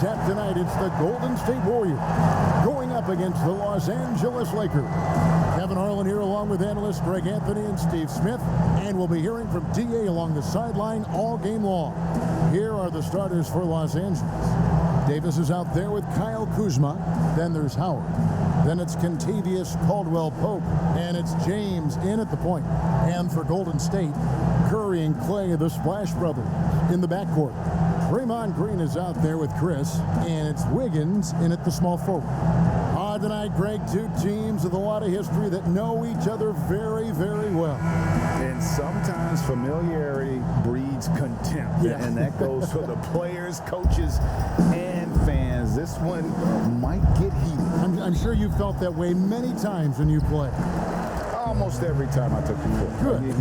tap tonight, it's the Golden State Warriors going up against the Los Angeles Lakers. Kevin Harlan here along with analysts Greg Anthony and Steve Smith, and we'll be hearing from DA along the sideline all game long. Here are the starters for Los Angeles. Deibys is out there with Kyle Kuzma. Then there's Howard. Then it's Kentavious Caldwell-Pope, and it's James in at the point. And for Golden State, Curry and Clay, the Splash Brothers, in the backcourt. Draymond Green is out there with Chris, and it's Wiggins in at the small forward. Tonight, Greg, two teams with a lot of history that know each other very, very well. And sometimes familiarity breeds contempt. Yeah. And that goes for the players, coaches, and fans. This one might get heated. I'm sure you felt that way many times when you play. Almost every time I took the court. Good. You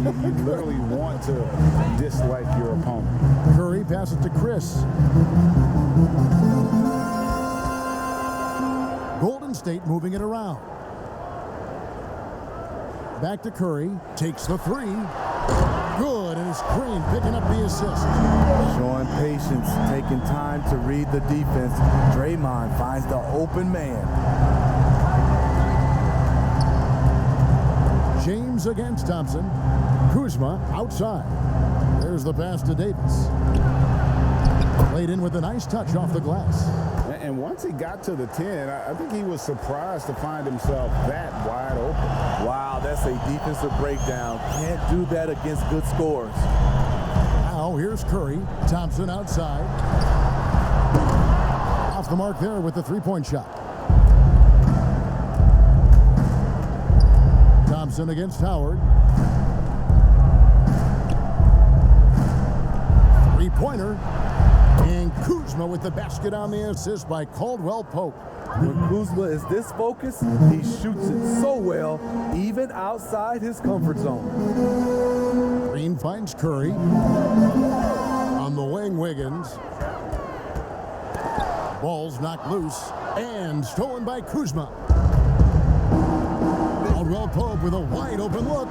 literally want to dislike your opponent. Curry passes to Chris. Golden State moving it around. Back to Curry. Takes the three. Good, and it's Green picking up the assist. Showing patience, taking time to read the defense. Draymond finds the open man. James against Thompson. Kuzma outside. There's the pass to Deibys. Played in with a nice touch off the glass. And once he got to the 10, I think he was surprised to find himself that wide open. Wow, that's a defensive breakdown. Can't do that against good scores. Now here's Curry. Thompson outside. Off the mark there with the three-point shot. Thompson against Howard. Three-pointer. And Kuzma with the basket on the assist by Caldwell-Pope. When Kuzma is this focused, he shoots it so well, even outside his comfort zone. Green finds Curry. On the wing, Wiggins. Ball's knocked loose and stolen by Kuzma. Caldwell-Pope with a wide open look.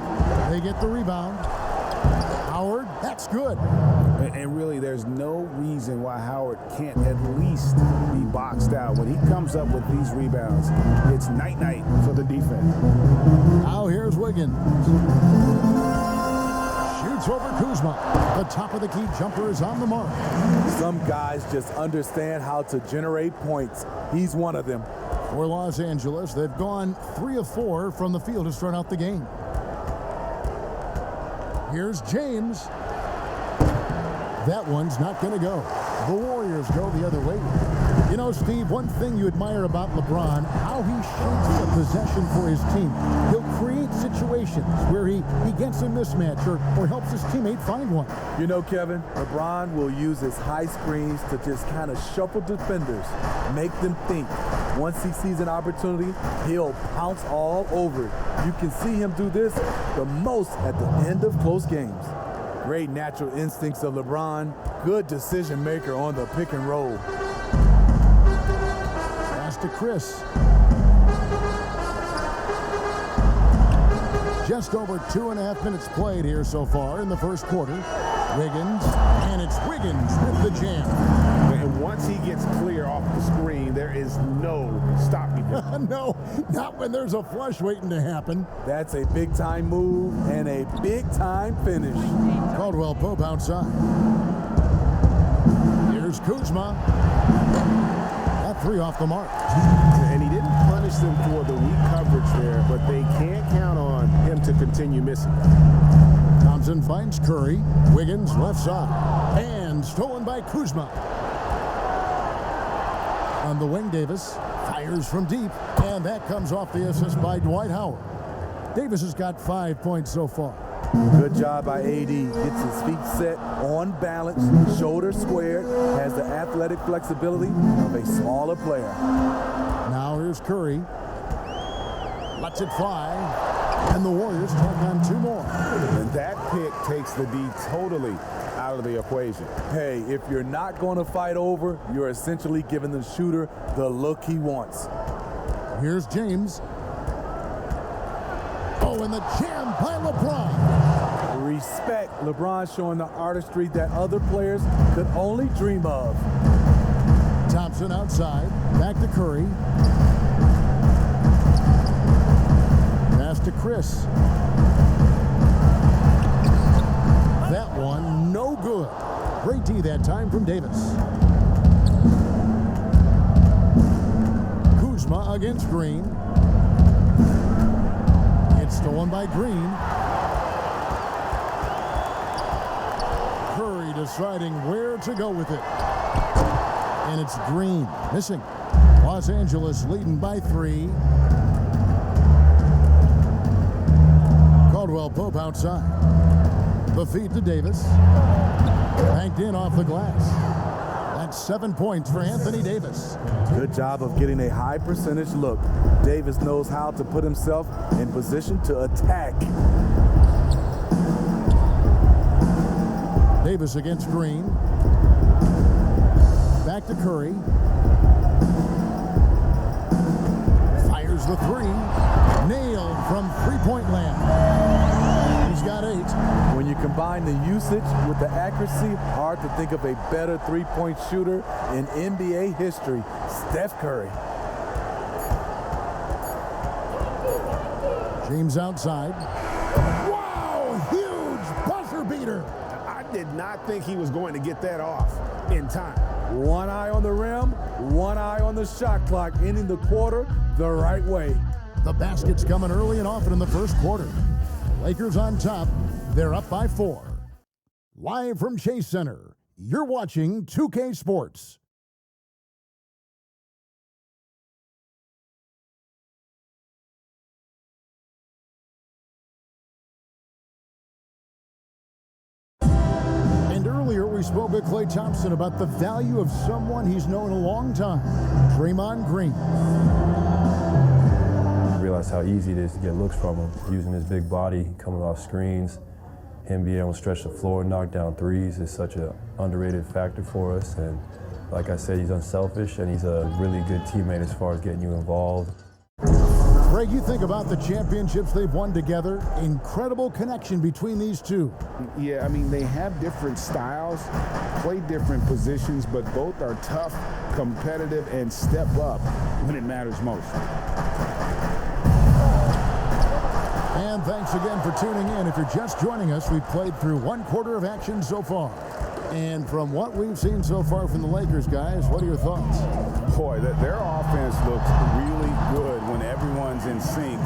They get the rebound. Howard, that's good. And really, there's no reason why Howard can't at least be boxed out. When he comes up with these rebounds, it's night-night for the defense. Now here's Wiggins. Shoots over Kuzma. The top of the key jumper is on the mark. Some guys just understand how to generate points. He's one of them. For Los Angeles, they've gone 3 of 4 from the field to start out the game. Here's James. That one's not going to go. The Warriors go the other way. You know, Steve, one thing you admire about LeBron, how he shapes the possession for his team. He'll create situations where he gets a mismatch or helps his teammate find one. You know, Kevin, LeBron will use his high screens to just kind of shuffle defenders, make them think. Once he sees an opportunity, he'll pounce all over it. You can see him do this the most at the end of close games. Great natural instincts of LeBron. Good decision maker on the pick and roll. Pass to Chris. Just over 2.5 minutes played here so far in the first quarter. Wiggins, and it's Wiggins with the jam. And once he gets clear off the screen, there is no stopping him. No, not when there's a flush waiting to happen. That's a big-time move and a big-time finish. Caldwell-Pope outside. Here's Kuzma. That three off the mark. And he didn't punish them for the weak coverage there, but they can't count on him to continue missing. Thompson finds Curry. Wiggins left side. And stolen by Kuzma. On the wing, Deibys fires from deep. And that comes off the assist by Dwight Howard. Deibys has got 5 points so far. Good job by AD. Gets his feet set, on balance, shoulders squared, has the athletic flexibility of a smaller player. Now here's Curry. Lets it fly. And the Warriors tack on 2 more. And that pick takes the D totally out of the equation. Hey, if you're not going to fight over, you're essentially giving the shooter the look he wants. Here's James. Oh, and the jam by LeBron. Respect. LeBron showing the artistry that other players could only dream of. Thompson outside. Back to Curry. Pass to Chris. That one, no good. Great D that time from Davis. Kuzma against Green. It's stolen by Green. Curry deciding where to go with it. And it's Green missing. Los Angeles leading by 3. Caldwell Pope outside. The feed to Davis. Banked in off the glass. That's 7 points for Anthony Davis. Good job of getting a high percentage look. Davis knows how to put himself in position to attack. Davis against Green. Back to Curry. Fires the 3. Nailed from three-point land. He's got 8. When you combine the usage with the accuracy, hard to think of a better three-point shooter in NBA history. Steph Curry. James outside. Wow! Huge buzzer beater. I did not think he was going to get that off in time. One eye on the rim, one eye on the shot clock, ending the quarter the right way. The basket's coming early and often in the first quarter. Lakers on top. They're up by 4. Live from Chase Center, you're watching 2K Sports. And earlier we spoke with Klay Thompson about the value of someone he's known a long time, Draymond Green. I realized how easy it is to get looks from him, using his big body, coming off screens. Him being able to stretch the floor, knock down threes is such an underrated factor for us. And like I said, he's unselfish and he's a really good teammate as far as getting you involved. Greg, you think about the championships they've won together. Incredible connection between these two. Yeah, I mean, they have different styles, play different positions, but both are tough, competitive, and step up when it matters most. And thanks again for tuning in. If you're just joining us, we've played through 1 quarter of action so far. And from what we've seen so far from the Lakers, guys, what are your thoughts? Boy, their offense looks really good when everyone's in sync.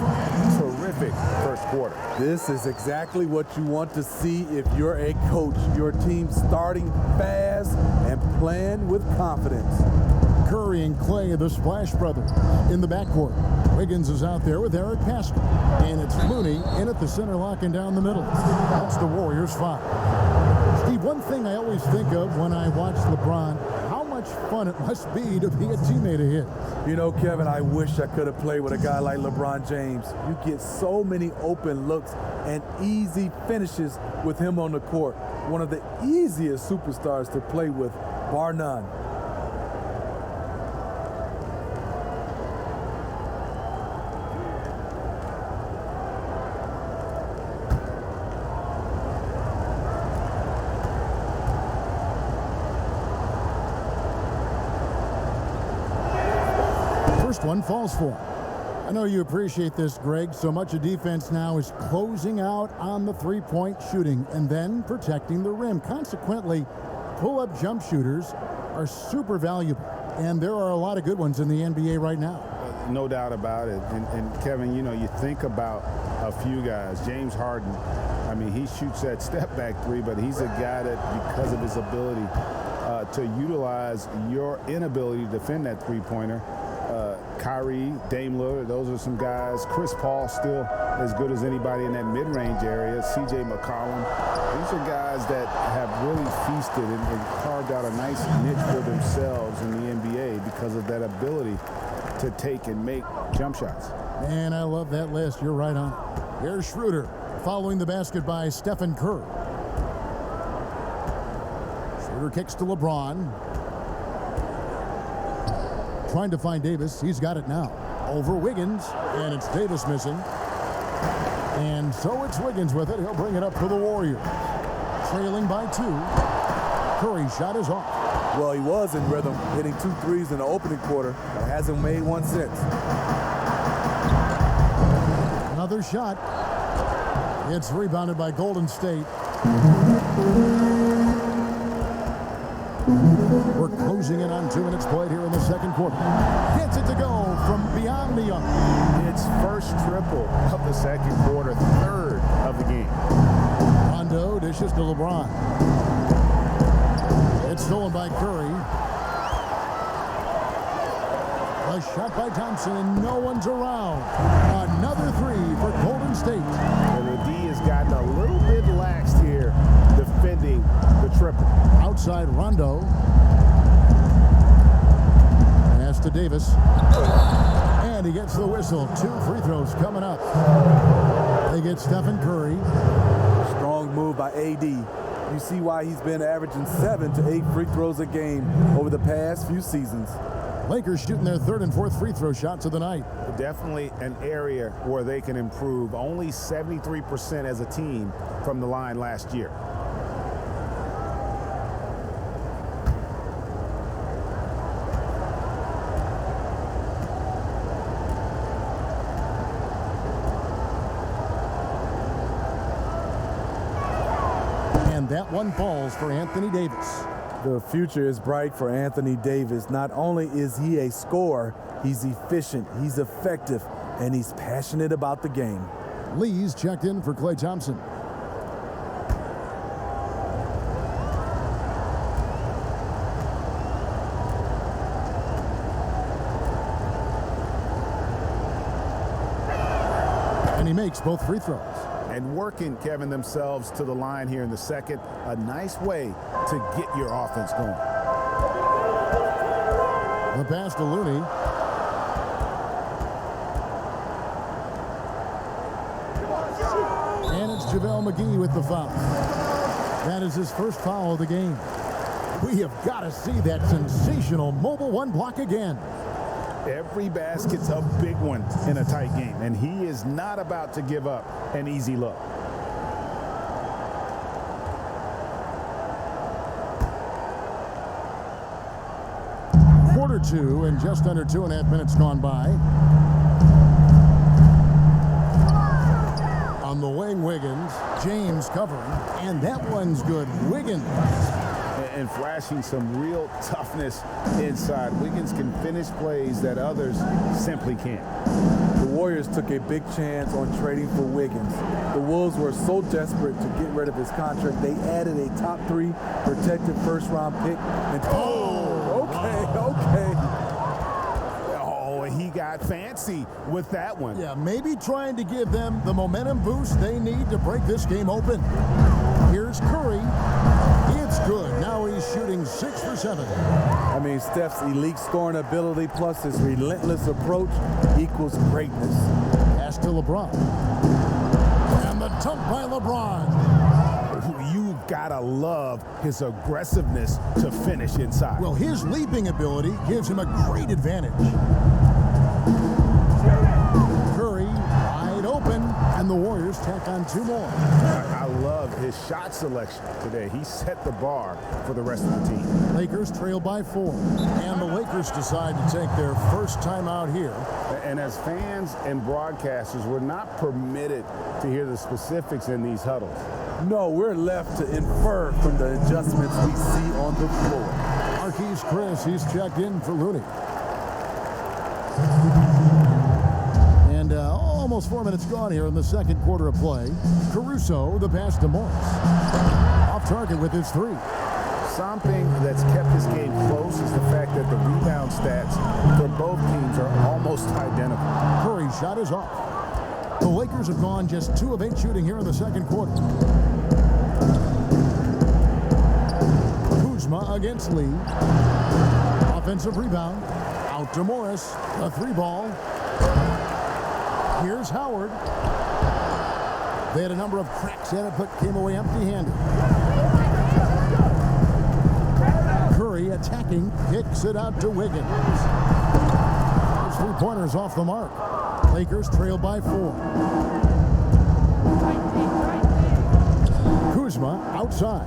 Terrific first quarter. This is exactly what you want to see if you're a coach. Your team starting fast and playing with confidence. Curry and Klay, the Splash Brothers, in the backcourt. Wiggins is out there with Eric Pascal. And it's Looney in at the center, locking down the middle. That's the Warriors 5. Steve, one thing I always think of when I watch LeBron, how much fun it must be to be a teammate of his. You know, Kevin, I wish I could have played with a guy like LeBron James. You get so many open looks and easy finishes with him on the court. One of the easiest superstars to play with, bar none. First one falls for him. I know you appreciate this, Greg. So much of defense now is closing out on the three-point shooting and then protecting the rim. Consequently, pull-up jump shooters are super valuable, and there are a lot of good ones in the NBA right now. No doubt about it. And Kevin, you know, you think about a few guys. James Harden, I mean, he shoots that step-back three, but he's a guy that, because of his ability to utilize your inability to defend that three-pointer, Kyrie, Dame Lillard, those are some guys. Chris Paul still as good as anybody in that mid-range area. C.J. McCollum. These are guys that have really feasted and carved out a nice niche for themselves in the NBA because of that ability to take and make jump shots. Man, I love that list. You're right on it. Here's Schroeder following the basket by Stephen Curry. Schroeder kicks to LeBron. Trying to find Davis. He's got it now. Over Wiggins, and it's Davis missing. And so it's Wiggins with it. He'll bring it up for the Warriors. Trailing by 2. Curry's shot is off. Well, he was in rhythm, hitting 2 threes in the opening quarter, but hasn't made one since. Another shot. It's rebounded by Golden State. We're closing in on 2 minutes played here in the second quarter. Gets it to go from beyond the arc. It's first triple of the second quarter, third of the game. Rondo dishes to LeBron. It's stolen by Curry. A shot by Thompson, and no one's around. Another 3 for Golden State. And the D has gotten a little bit laxed here defending the triple. Outside Rondo. Pass to Deibys. And he gets the whistle. 2 free throws coming up. They get Stephen Curry. Strong move by AD. You see why he's been averaging 7 to 8 free throws a game over the past few seasons. Lakers shooting their 3rd and 4th free throw shots of the night. Definitely an area where they can improve. Only 73% as a team from the line last year. And that one falls for Anthony Davis. The future is bright for Anthony Davis. Not only is he a scorer, he's efficient, he's effective, and he's passionate about the game. Lee's checked in for Klay Thompson. And he makes both free throws. And working, Kevin, themselves to the line here in the second. A nice way to get your offense going. The pass to Looney. And it's JaVale McGee with the foul. That is his first foul of the game. We have got to see that sensational mobile 1 block again. Every basket's a big one in a tight game, and he is not about to give up an easy look. Quarter 2 and just under 2.5 minutes gone by. On the wing, Wiggins. James covering, and that one's good. Wiggins. And flashing some real toughness inside. Wiggins can finish plays that others simply can't. The Warriors took a big chance on trading for Wiggins. The Wolves were so desperate to get rid of his contract, they added a top 3 protected first-round pick. And okay. Oh, he got fancy with that one. Yeah, maybe trying to give them the momentum boost they need to break this game open. Here's Curry. It's good. Now he's shooting 6 for 7. I mean, Steph's elite scoring ability plus his relentless approach equals greatness. Pass to LeBron. And the dunk by LeBron. You've got to love his aggressiveness to finish inside. Well, his leaping ability gives him a great advantage. Curry wide open, and the Warriors tack on 2 more. I love his shot selection today. He set the bar for the rest of the team. Lakers trail by 4, and the Lakers decide to take their first time out here. And as fans and broadcasters, we're not permitted to hear the specifics in these huddles. No, we're left to infer from the adjustments we see on the floor. Marquise Chris, he's checked in for Looney. And almost 4 minutes gone here in the second quarter of play. Caruso, the pass to Morris. Off target with his 3. Something that's kept this game close is the fact that the rebound stats for both teams are almost identical. Curry's shot is off. The Lakers have gone just 2 of 8 shooting here in the second quarter. Kuzma against Lee. Offensive rebound. Out to Morris. A 3-ball. Here's Howard. They had a number of cracks at it, but came away empty-handed. Curry attacking, kicks it out to Wiggins. His 3-pointers off the mark. Lakers trail by 4. Kuzma outside.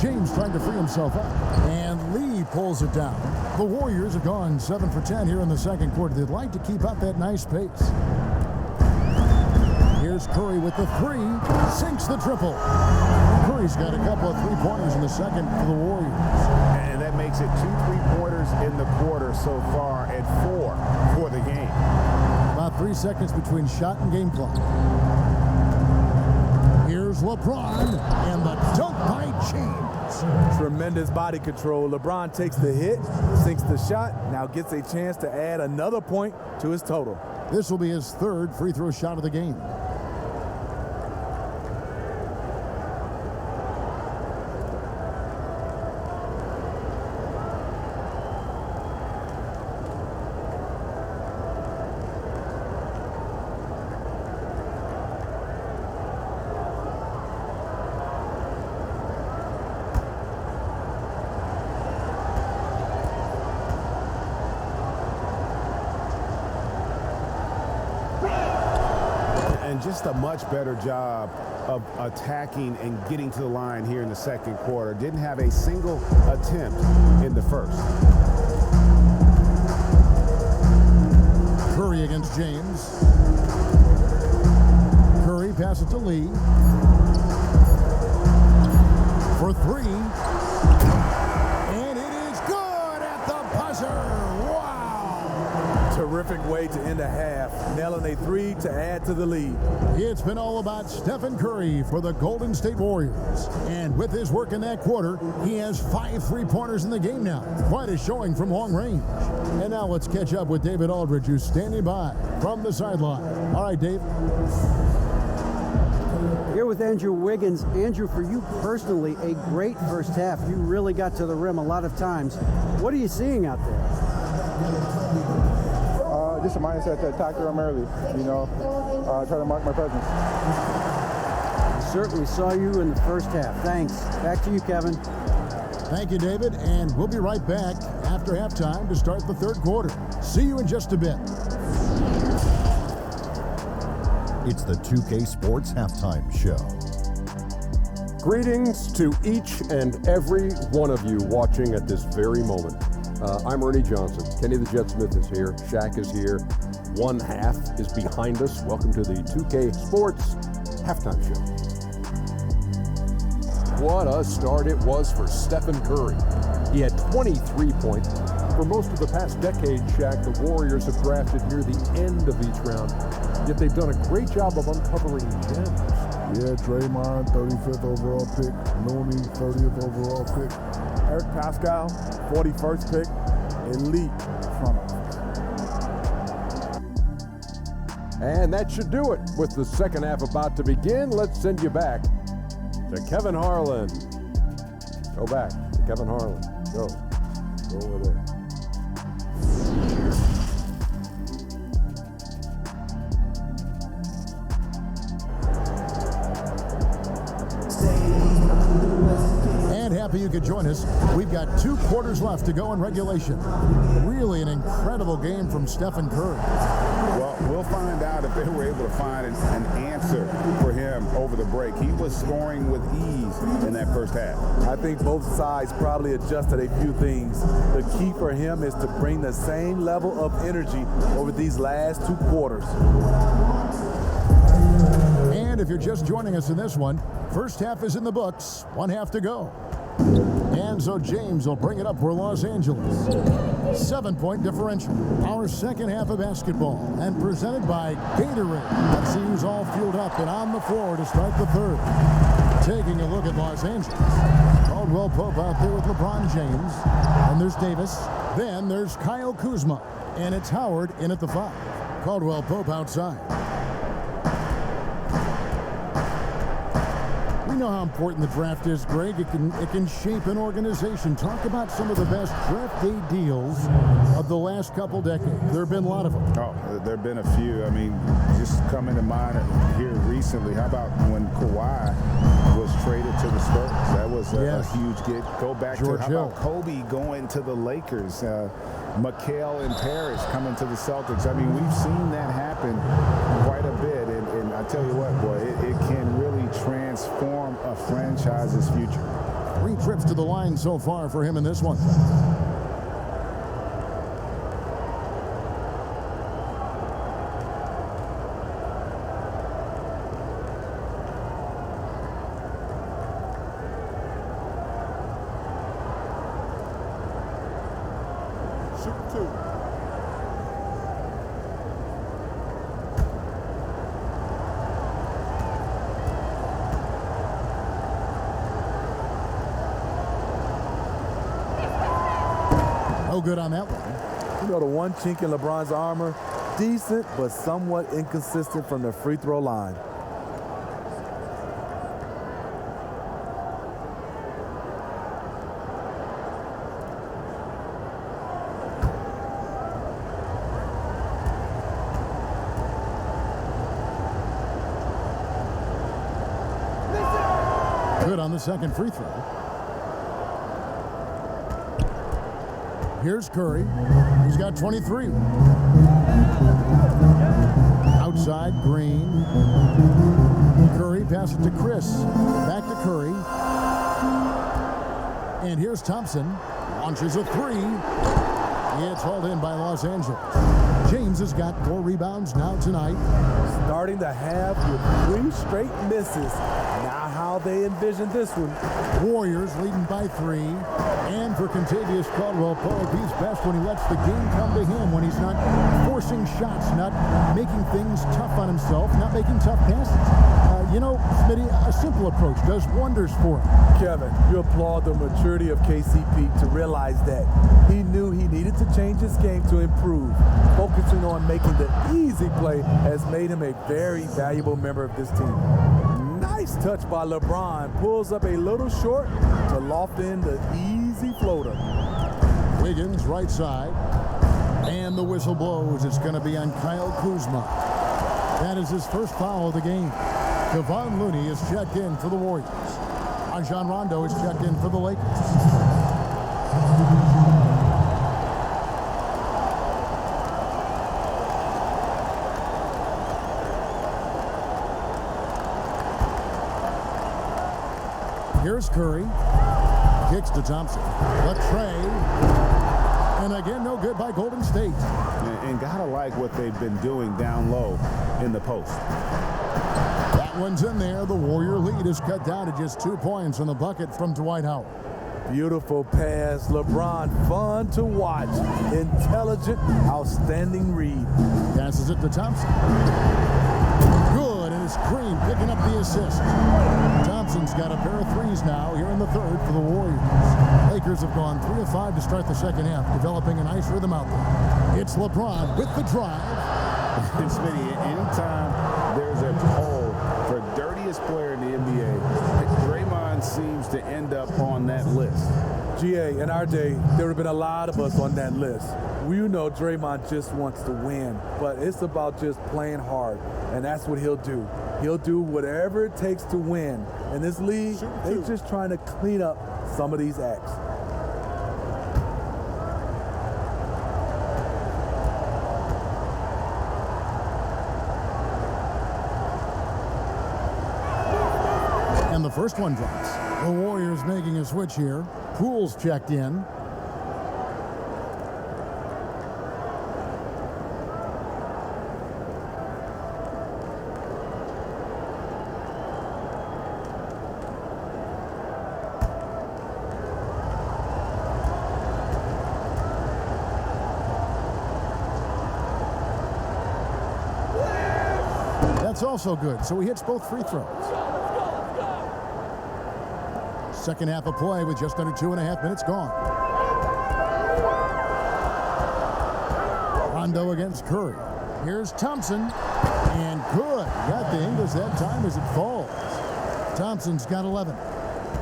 James trying to free himself up. And Lee pulls it down. The Warriors have gone 7 for 10 here in the second quarter. They'd like to keep up that nice pace. Here's Curry with the three. Sinks the triple. Curry's got a couple of three-pointers in the second for the Warriors. And that makes it 2 3-pointers in the quarter so far and 4 for the game. About 3 seconds between shot and game clock. Here's LeBron and the dunk by James. Tremendous body control. LeBron takes the hit, sinks the shot, now gets a chance to add another point to his total. This will be his third free throw shot of the game. Just a much better job of attacking and getting to the line here in the second quarter. Didn't have a single attempt in the first. Curry against James. Curry passes to Lee. For three. And it is good at the buzzer. Wow. Terrific way to end a half. Nailing a three to add to the lead. It's been all about Stephen Curry for the Golden State Warriors. And with his work in that quarter, he has 5 three-pointers in the game now. Quite a showing from long range. And now let's catch up with David Aldridge, who's standing by from the sideline. All right, Dave. Here with Andrew Wiggins. Andrew, for you personally, a great first half. You really got to the rim a lot of times. What are you seeing out there? Just a mindset to attack the rim early, try to mark my presence. Certainly saw you in the first half. Thanks. Back to you, Kevin. Thank you, David, and we'll be right back after halftime to start the third quarter. See you in just a bit. It's the 2K Sports Halftime Show. Greetings to each and every one of you watching at this very moment. I'm Ernie Johnson. Kenny the Jet Smith is here. Shaq is here. One half is behind us. Welcome to the 2K Sports Halftime Show. What a start it was for Stephen Curry. He had 23 points. For most of the past decade, Shaq, the Warriors have drafted near the end of each round, yet they've done a great job of uncovering gems. Yeah, Draymond, 35th overall pick. Looney, 30th overall pick. Eric Pascal, 41st pick. Elite front office. And that should do it. With the second half about to begin, let's send you back to Kevin Harlan. Go back to Kevin Harlan. Go over there. Happy you could join us. We've got 2 quarters left to go in regulation. Really an incredible game from Stephen Curry. Well, we'll find out if they were able to find an answer for him over the break. He was scoring with ease in that first half. I think both sides probably adjusted a few things. The key for him is to bring the same level of energy over these last 2 quarters. And if you're just joining us in this one, first half is in the books. 1 half to go. And so James will bring it up for Los Angeles. 7-point differential. Our second half of basketball, and presented by Gatorade. Let's see who's all fueled up and on the floor to start the third. Taking a look at Los Angeles. Caldwell Pope out there with LeBron James. And there's Davis. Then there's Kyle Kuzma. And it's Howard in at the 5. Caldwell Pope outside. We know how important the draft is, Greg. It can shape an organization. Talk about some of the best draft day deals of the last couple decades. There have been a lot of them. Oh, there have been a few. I mean, just coming to mind here recently. How about when Kawhi was traded to the Spurs? That was a huge get. Go back George to how Hill. about Kobe going to the Lakers? McHale and Parrish coming to the Celtics. I mean, we've seen that happen quite a bit. And I tell you what, boy, it can really transform a franchise's future. 3 trips to the line so far for him in this one. Shoot 2. No good on that one. You know, the one chink in LeBron's armor, decent but somewhat inconsistent from the free throw line. Good on the second free throw. Here's Curry. He's got 23. Outside, Green. Curry passes it to Chris. Back to Curry. And here's Thompson. Launches a 3. It's hauled in by Los Angeles. James has got 4 rebounds now tonight. Starting the half with 3 straight misses. Now how they envision this one. Warriors leading by 3. And for Contavious Caldwell-Pope, he's best when he lets the game come to him, when he's not forcing shots, not making things tough on himself, not making tough passes. You know, Smitty, a simple approach does wonders for him. Kevin, you applaud the maturity of KCP to realize that he knew he needed to change his game to improve. Focusing on making the easy play has made him a very valuable member of this team. Nice touch by LeBron. Pulls up a little short to loft in the easy floater. Wiggins right side. And the whistle blows. It's going to be on Kyle Kuzma. That is his first foul of the game. Kevon Looney is checked in for the Warriors. Rajon Rondo is checked in for the Lakers. Here's Curry. Kicks to Thompson. The tray. And again, no good by Golden State. And gotta like what they've been doing down low in the post. That one's in there. The Warrior lead is cut down to just 2 points on the bucket from Dwight Howard. Beautiful pass. LeBron, fun to watch. Intelligent, outstanding read. Passes it to Thompson. Good, and it's Green picking up the assist. Thompson's got a pair of 3s now here in the third for the Warriors. Lakers have gone 3 of 5 to start the second half, developing a nice rhythm out there. It's LeBron with the drive. And Smitty, anytime there's a poll for dirtiest player in the NBA, Draymond seems to end up on that list. GA, in our day, there would have been a lot of us on that list. You know Draymond just wants to win, but it's about just playing hard, and that's what he'll do. He'll do whatever it takes to win. In this league, they're just trying to clean up some of these acts. And the first one drops. The Warriors making a switch here. Poole's checked in. That's also good. So he hits both free throws. Second half of play with just under 2.5 minutes gone. Rondo against Curry. Here's Thompson. And good. Got the Ingles that time as it falls. Thompson's got 11.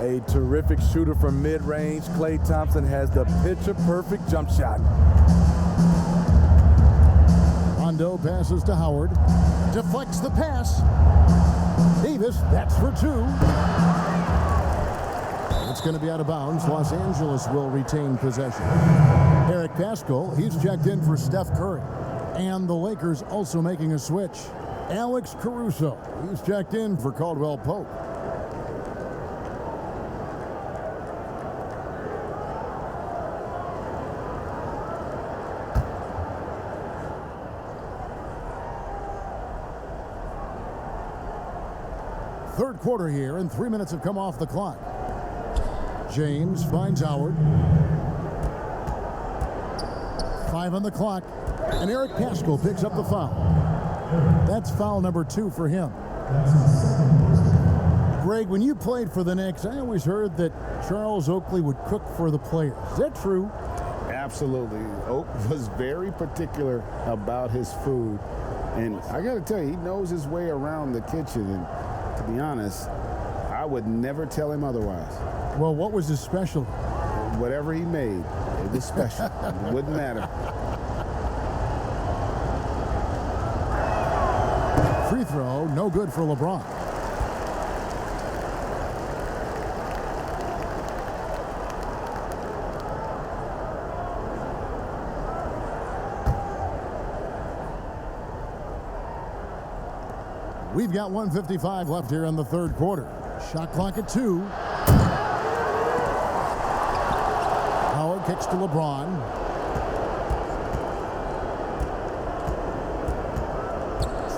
A terrific shooter from mid-range. Klay Thompson has the picture-perfect jump shot. Rondo passes to Howard. Deflects the pass. Davis, that's for 2. It's going to be out of bounds. Los Angeles will retain possession. Eric Paschall, he's checked in for Steph Curry. And the Lakers also making a switch. Alex Caruso, he's checked in for Caldwell-Pope. third quarter here, and 3 minutes have come off the clock. James finds Howard. 5 on the clock, and Eric Paschal picks up the foul. That's foul number 2 for him. Greg, when you played for the Knicks, I always heard that Charles Oakley would cook for the players. Is that true? Absolutely. Oak was very particular about his food. And I got to tell you, he knows his way around the kitchen. And to be honest, I would never tell him otherwise. Well, what was his special? Whatever he made, it was special. It wouldn't matter. Free throw, no good for LeBron. We've got 1:55 left here in the third quarter. Shot clock at 2. Howard kicks to LeBron.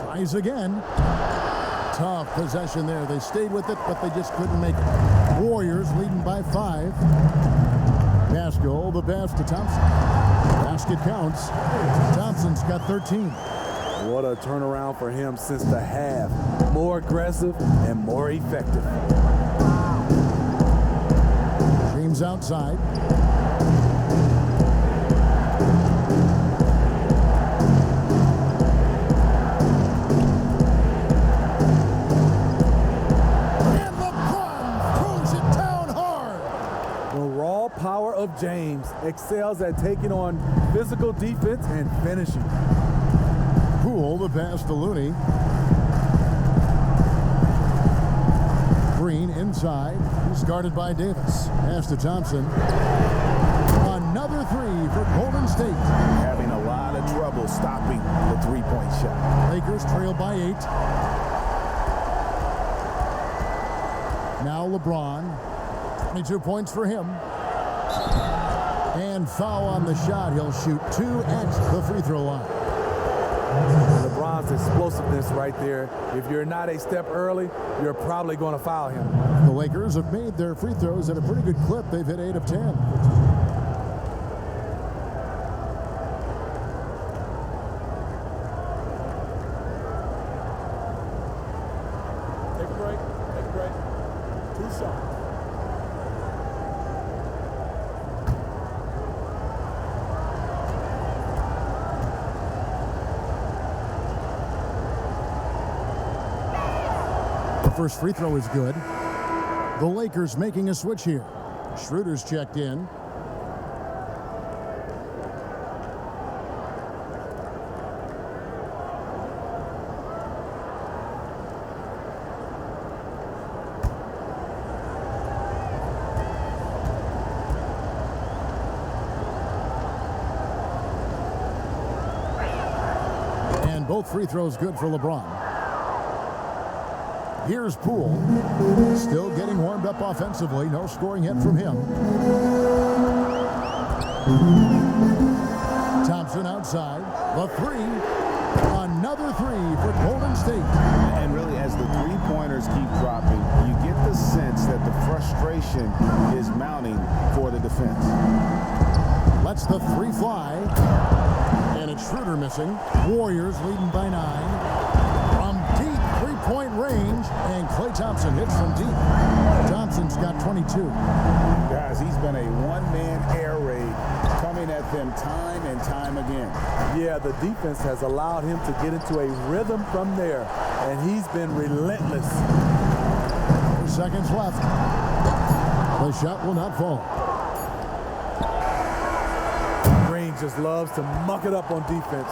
Tries again. Tough possession there. They stayed with it, but they just couldn't make it. Warriors leading by 5. Paschal, the pass to Thompson. Basket counts. Thompson's got 13. What a turnaround for him since the half. More aggressive and more effective. James outside. And LeBron throws it down hard. The raw power of James excels at taking on physical defense and finishing. Poole, the pass to Looney. Green inside. He's guarded by Davis. Pass to Thompson. Another 3 for Golden State. Having a lot of trouble stopping the three-point shot. Lakers trail by 8. Now LeBron. 22 points for him. And foul on the shot. He'll shoot 2 at the free throw line. LeBron's explosiveness right there. If you're not a step early, you're probably going to foul him. The Lakers have made their free throws at a pretty good clip. They've hit 8 of 10. Take a break. Take a break. 2 shots. First free throw is good. The Lakers making a switch here. Schroeder's checked in. And both free throws good for LeBron. Here's Poole, still getting warmed up offensively. No scoring hit from him. Thompson outside. The 3. Another 3 for Golden State. And really, as the three-pointers keep dropping, you get the sense that the frustration is mounting for the defense. Lets the 3 fly. And it's Schroeder missing. Warriors leading by 9. From deep three-point range, and Klay Thompson hits from deep. Thompson's got 22. Guys, he's been a one-man air raid coming at them time and time again. Yeah, the defense has allowed him to get into a rhythm from there, and he's been relentless. 4 seconds left. The shot will not fall. Green just loves to muck it up on defense.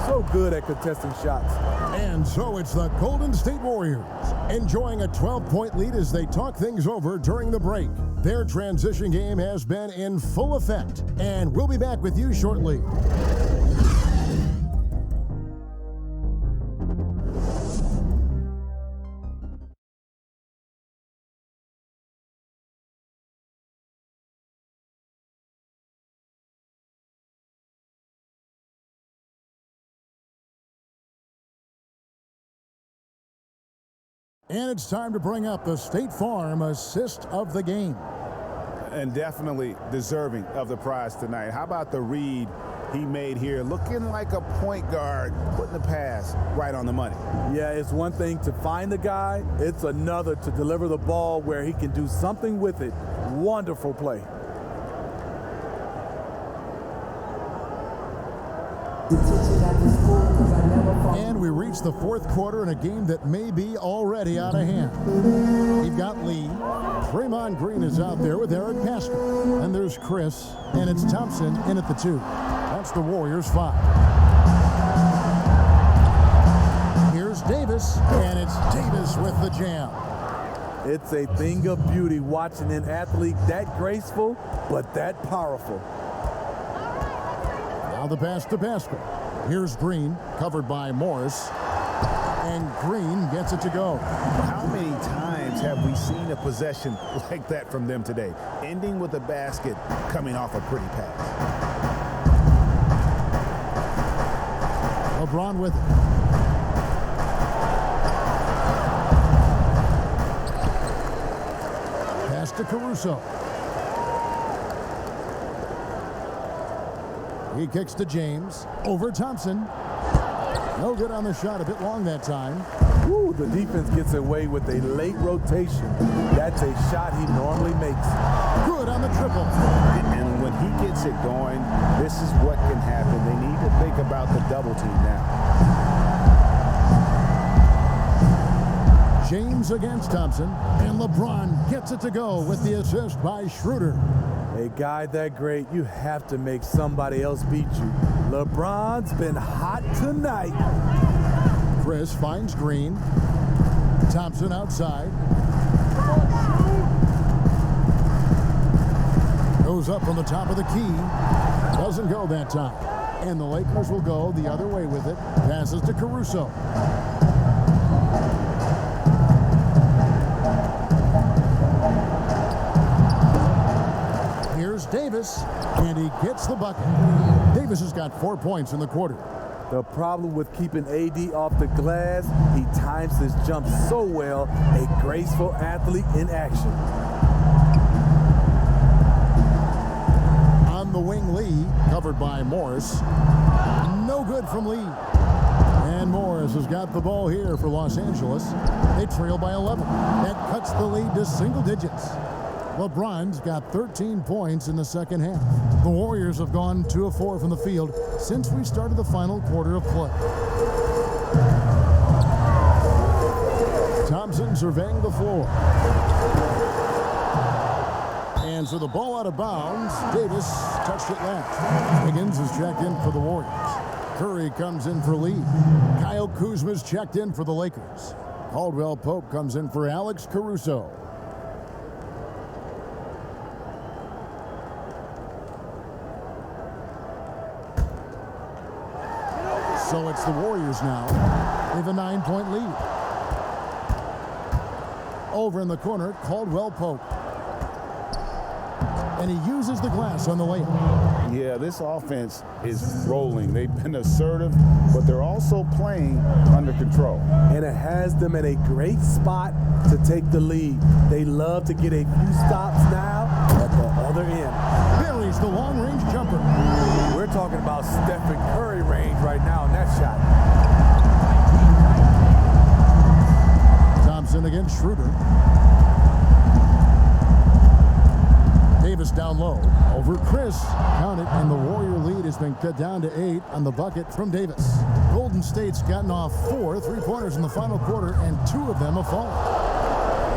So good at contesting shots. And so it's the Golden State Warriors enjoying a 12-point lead as they talk things over during the break. Their transition game has been in full effect, and we'll be back with you shortly. And it's time to bring up the State Farm assist of the game. And definitely deserving of the prize tonight. How about the read he made here, looking like a point guard, putting the pass right on the money. Yeah, it's one thing to find the guy. It's another to deliver the ball where he can do something with it. Wonderful play. And we reach the fourth quarter in a game that may be already out of hand. We've got Lee. Draymond Green is out there with Eric Pastor. And there's Chris. And it's Thompson in at the 2. That's the Warriors 5. Here's Deibys. And it's Deibys with the jam. It's a thing of beauty watching an athlete that graceful, but that powerful. Now the pass to Pascal. Here's Green, covered by Morris. And Green gets it to go. How many times have we seen a possession like that from them today? Ending with a basket, coming off a pretty pass. LeBron with it. Pass to Caruso. He kicks to James. Over Thompson. No good on the shot. A bit long that time. Ooh, the defense gets away with a late rotation. That's a shot he normally makes. Good on the triple. And when he gets it going, this is what can happen. They need to think about the double team now. James against Thompson. And LeBron gets it to go with the assist by Schroeder. A guy that great, you have to make somebody else beat you. LeBron's been hot tonight. Chris finds Green. Thompson outside. Goes up on the top of the key. Doesn't go that time. And the Lakers will go the other way with it. Passes to Caruso. Deibys, and he gets the bucket. Deibys has got 4 points in the quarter. The problem with keeping AD off the glass, he times his jump so well, a graceful athlete in action. On the wing, Lee, covered by Morris. No good from Lee. And Morris has got the ball here for Los Angeles. They trail by 11. That cuts the lead to single digits. LeBron's got 13 points in the second half. The Warriors have gone 2 of 4 from the field since we started the final quarter of play. Thompson surveying the floor. And so the ball out of bounds. Deibys touched it last. Higgins is checked in for the Warriors. Curry comes in for Lee. Kyle Kuzma's checked in for the Lakers. Caldwell Pope comes in for Alex Caruso. So it's the Warriors now. They have a 9-point lead. Over in the corner, Caldwell Pope. And he uses the glass on the layup. Yeah, this offense is rolling. They've been assertive, but they're also playing under control. And it has them in a great spot to take the lead. They love to get a few stops now at the other end. Buries the long-range jumper. We're talking about Stephen Curry range right now in that shot. Thompson against Schroeder. Deibys down low. Over Chris. Count it, and the Warrior lead has been cut down to 8 on the bucket from Deibys. Golden State's gotten off 4 3-pointers in the final quarter, and 2 of them have fallen.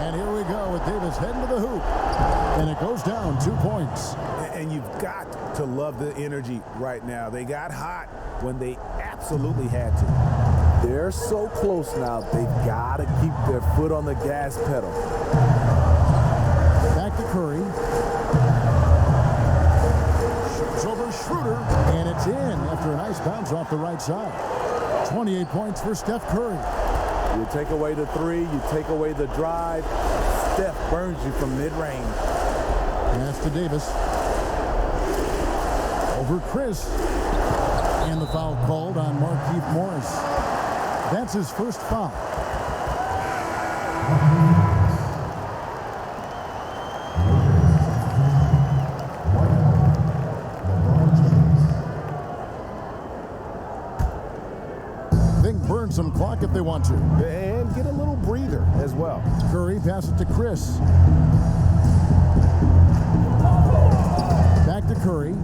And here we go with Deibys heading to the hoop. And it goes down 2 points. And you've got to love the energy right now. They got hot when they absolutely had to. They're so close now, they've got to keep their foot on the gas pedal. Back to Curry. Shoots over Schroeder, and it's in after a nice bounce off the right side. 28 points for Steph Curry. You take away the 3, you take away the drive. Steph burns you from mid-range. Pass to Deibys. Over Chris. And the foul called on Markieff Morris. That's his first foul. Burn some clock if they want to. And get a little breather as well. Curry passes to Chris. Back to Curry.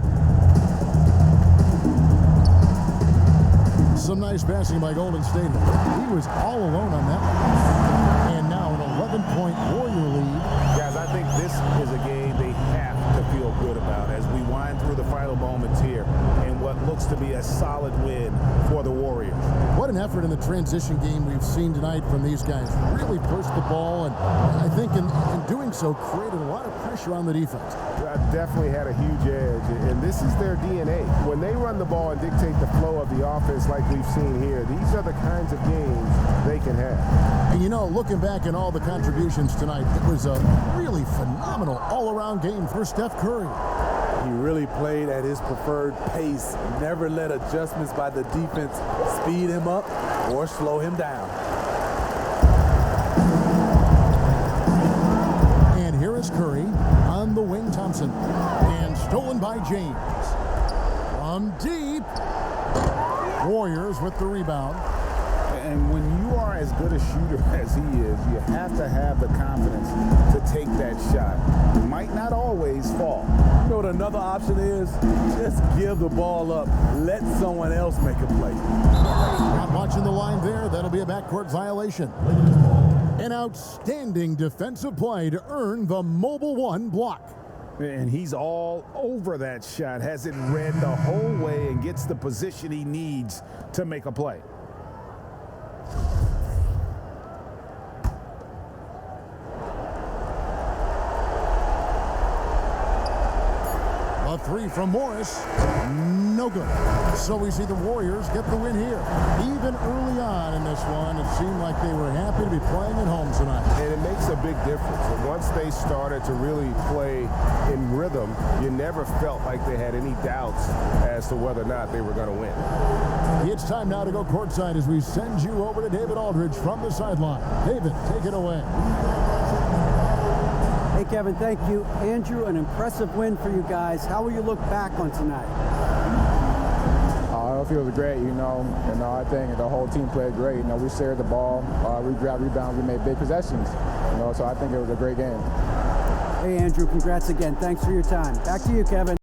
Some nice passing by Golden State. He was all alone on that one. And now an 11-point Warrior lead. Guys, I think this is a game they have to feel good about as we wind through the final moments here in what looks to be a solid win for the Warriors. What an effort in the transition game we've seen tonight from these guys. Really pushed the ball, and I think in doing so created a lot of pressure on the defense. Definitely had a huge edge, and this is their DNA. When they run the ball and dictate the flow of the offense like we've seen here, these are the kinds of games they can have. And you know, looking back at all the contributions tonight, it was a really phenomenal all-around game for Steph Curry. He really played at his preferred pace, never let adjustments by the defense speed him up or slow him down. And here is Curry on the wing, Thompson. And stolen by James. From deep. Warriors with the rebound. And when you are as good a shooter as he is, you have to have the confidence to take that shot. It might not always fall. You know what another option is? Just give the ball up. Let someone else make a play. Not watching the line there. That'll be a backcourt violation. An outstanding defensive play to earn the Mobile One block. And he's all over that shot. Has it read the whole way and gets the position he needs to make a play. A three from Morris, no good. So we see the Warriors get the win here. Even early on in this one, it seemed like they were happy to be playing at home tonight. And it makes a big difference. And once they started to really play in rhythm, you never felt like they had any doubts as to whether or not they were going to win. It's time now to go courtside as we send you over to David Aldridge from the sideline. David, take it away. Hey, Kevin, thank you. Andrew, an impressive win for you guys. How will you look back on tonight? It feels great, you know, and I think the whole team played great. You know, we shared the ball, we grabbed rebounds, we made big possessions, you know, so I think it was a great game. Hey, Andrew, congrats again. Thanks for your time. Back to you, Kevin.